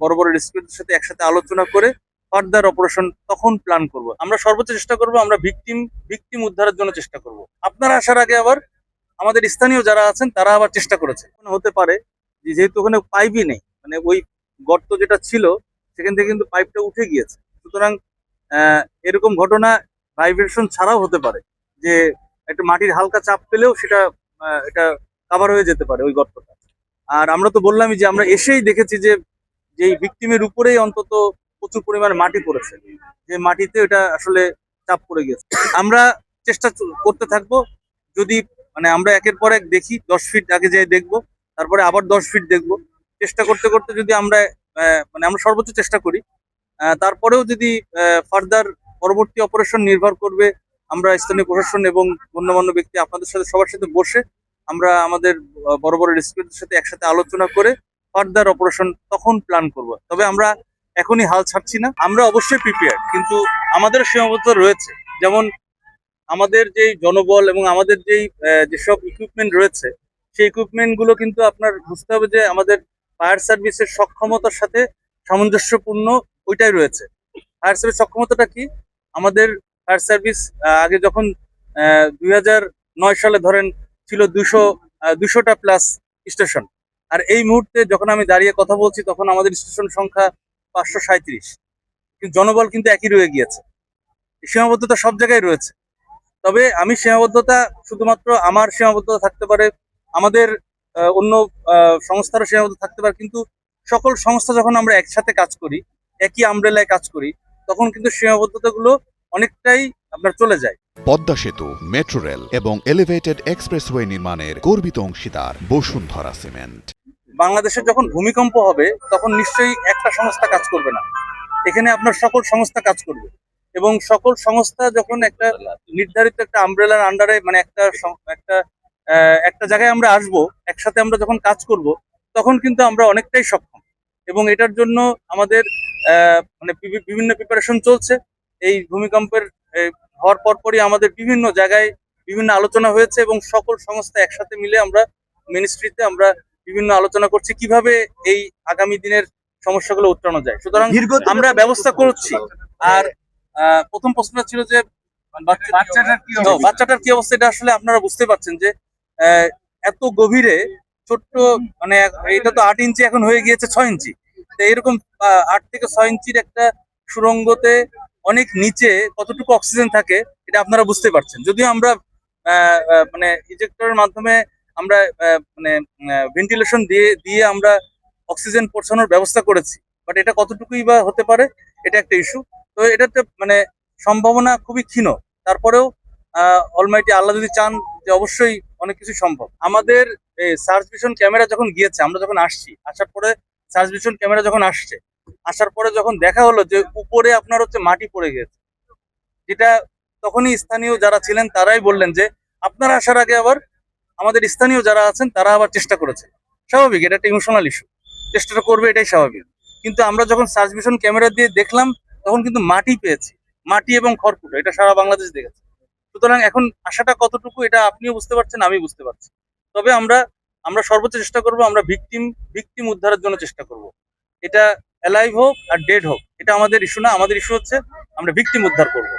বড় বড় রেস্কিউদের সাথে একসাথে আলোচনা করে ফার্দার অপারেশন তখন প্ল্যান করব। আমরা সর্বোচ্চ চেষ্টা করব, আমরা ভিকটিম উদ্ধারের জন্য চেষ্টা করব। আপনারা আসার আগে আবার আমাদের স্থানীয় যারা আছেন তারা আবার চেষ্টা করেছে। হতে পারে যে যেহেতু ওখানে পাইপই নেই, মানে ওই গর্ত যেটা ছিল সেখান থেকে কিন্তু পাইপটা উঠে গিয়েছে, সুতরাং এরকম ঘটনা ভাইব্রেশন ছাড়াও হতে পারে যে একটা মাটির হালকা চাপ পেলেও সেটা এটা কাভার হয়ে যেতে পারে ওই গর্তটা। আর আমরা তো বললামই যে আমরা এসেই দেখেছি যে যেই ভিকটিমের উপরেই অন্তত প্রচুর পরিমাণে মাটি পড়েছে, যে মাটিতে এটা আসলে চাপ পড়ে গেছে। আমরা চেষ্টা করতে থাকবো, যদি মানে আমরা একের পর এক দেখি 10 ফিট আগে যাই দেখবো, তারপরে আবার 10 ফিট দেখবো, চেষ্টা করতে করতে যদি আমরা মানে আমরা সর্বোচ্চ চেষ্টা করি, তারপরেও যদি ফার্দার পরবর্তী অপারেশন নির্ভর করবে আমরা স্থানীয় প্রশাসন এবং গণ্যমান্য ব্যক্তি আপনাদের সাথে সবার সাথে বসে আমরা আমাদের বড় বড় রেস্কিউদের সাথে একসাথে আলোচনা করে ফার্দার অপারেশন তখন প্ল্যান করব। তবে আমরা এখনই হাল ছাড়ছি না, আমরা অবশ্যই প্রিপেয়ার, কিন্তু আমাদের সীমাবদ্ধতা রয়েছে। যেমন আমাদের যেই জনবল এবং আমাদের যেসব ইকুইপমেন্ট রয়েছে, সেই ইকুইপমেন্ট গুলো কিন্তু আপনার বুঝতে হবে যে আমাদের ফায়ার সার্ভিসের সক্ষমতার সাথে সামঞ্জস্যপূর্ণ ওইটাই রয়েছে। ফায়ার সার্ভিস সক্ষমতাটা কি? আমাদের ফায়ার সার্ভিস আগে যখন 2009 সালে ধরেন ছিল 200টা প্লাস স্টেশন, আর এই মুহূর্তে যখন আমি দাঁড়িয়ে কথা বলছি তখন আমাদের স্টেশন সংখ্যা 537, কিন্তু জনবল কিন্তু একই রয়ে গিয়েছে। সীমাবদ্ধতা সব জায়গায় রয়েছে। তবে আমি সীমাবদ্ধতা শুধুমাত্র আমার সীমাবদ্ধতা থাকতে পারে, আমাদের অন্য সংস্থারও সীমাবদ্ধতা থাকতে পারে, কিন্তু সকল সংস্থা যখন আমরা একসাথে কাজ করি, একই আমব্রেলায় কাজ করি, তখন কিন্তু সীমাবদ্ধতাগুলো অনেকটাই আপনার চলে যায়। পদ্মা সেতু, মেট্রো রেল এবং এলিভেটেড এক্সপ্রেসওয়ে নির্মাণের গর্বিত অংশীদার বসুন্ধরা সিমেন্ট। বাংলাদেশে যখন ভূমিকম্প হবে তখন নিশ্চয়ই একটা সংস্থা কাজ করবে না, এখানে আপনার সকল সংস্থা কাজ করবে, এবং সকল সংস্থা যখন একটা নির্ধারিত একটা আমব্রেলার আন্ডারে মানে একটা জায়গায় আমরা আসব, একসাথে আমরা যখন কাজ করব, তখন কিন্তু আমরা অনেকটাই সক্ষম। এবং এটার জন্য আমাদের মানে বিভিন্ন প্রিপারেশন চলছে। এই ভূমিকম্পের হওয়ার পরপরই আমাদের বিভিন্ন জায়গায় বিভিন্ন আলোচনা হয়েছে, এবং সকল সংস্থা একসাথে মিলে আমরা মিনিস্ট্রিতে আমরা বিভিন্ন আলোচনা করছি কিভাবে এই আগামী দিনের সমস্যাগুলো উত্তরানো যায়। সুতরাং আমরা ব্যবস্থা করছি। আর প্রথম প্রশ্নটা ছিল যে বাচ্চাটার কি অবস্থা, এটা আসলে আপনারা বুঝতে পারছেন যে এত গভীরে ছোট্ট, মানে এটা তো 8 ইঞ্চি এখন হয়ে গিয়েছে 6 ইঞ্চি, তো এরকম 8 থেকে 6 ইঞ্চির একটা সুড়ঙ্গতে অনেক নিচে কতটুকু অক্সিজেন থাকে এটা আপনারা বুঝতে পারছেন। যদিও আমরা মানে ইজেক্টরের মাধ্যমে আমরা মানে ভেন্টিলেশন দিয়ে আমরা অক্সিজেন পৌঁছানোর ব্যবস্থা করেছি, বাট এটা কতটুকুই বা হতে পারে, এটা একটা ইস্যু। তো এটাতে মানে সম্ভাবনা খুবই ক্ষীণ, তারপরেও অলমাইটি আল্লাহ যদি চান যে অবশ্যই অনেক কিছু সম্ভব। আমাদের সার্চ ভিশন ক্যামেরা যখন গিয়েছে, আমরা যখন আসার পরে সার্চ ভিশন ক্যামেরা যখন আসার পরে যখন দেখা হলো যে উপরে আপনার হচ্ছে মাটি পড়ে গেছে, যেটা তখনই স্থানীয় যারা ছিলেন তারাই বললেন যে আপনারা আসার আগে আবার আমাদের স্থানীয় যারা আছেন তারা আবার চেষ্টা করেছে। স্বাভাবিক, এটা একটা ইমোশনাল ইস্যু, চেষ্টাটা করবে এটাই স্বাভাবিক। কিন্তু আমরা যখন সার্চ ভিশন ক্যামেরা দিয়ে দেখলাম তখন কিন্তু মাটি পেয়েছি, মাটি এবং খড়কুটো, এটা সারা বাংলাদেশ দেখেছে। সুতরাং এখন আশাটা কতটুকু এটা আপনিও বুঝতে পারছেন, আমি বুঝতে পারছি। তবে আমরা সর্বোচ্চ চেষ্টা করব, আমরা ভিকটিম উদ্ধারের জন্য চেষ্টা করব। এটা অ্যালাইভ হোক আর ডেড হোক, এটা আমাদের ইস্যু না, আমাদের ইস্যু হচ্ছে আমরা ভিকটিম উদ্ধার করব।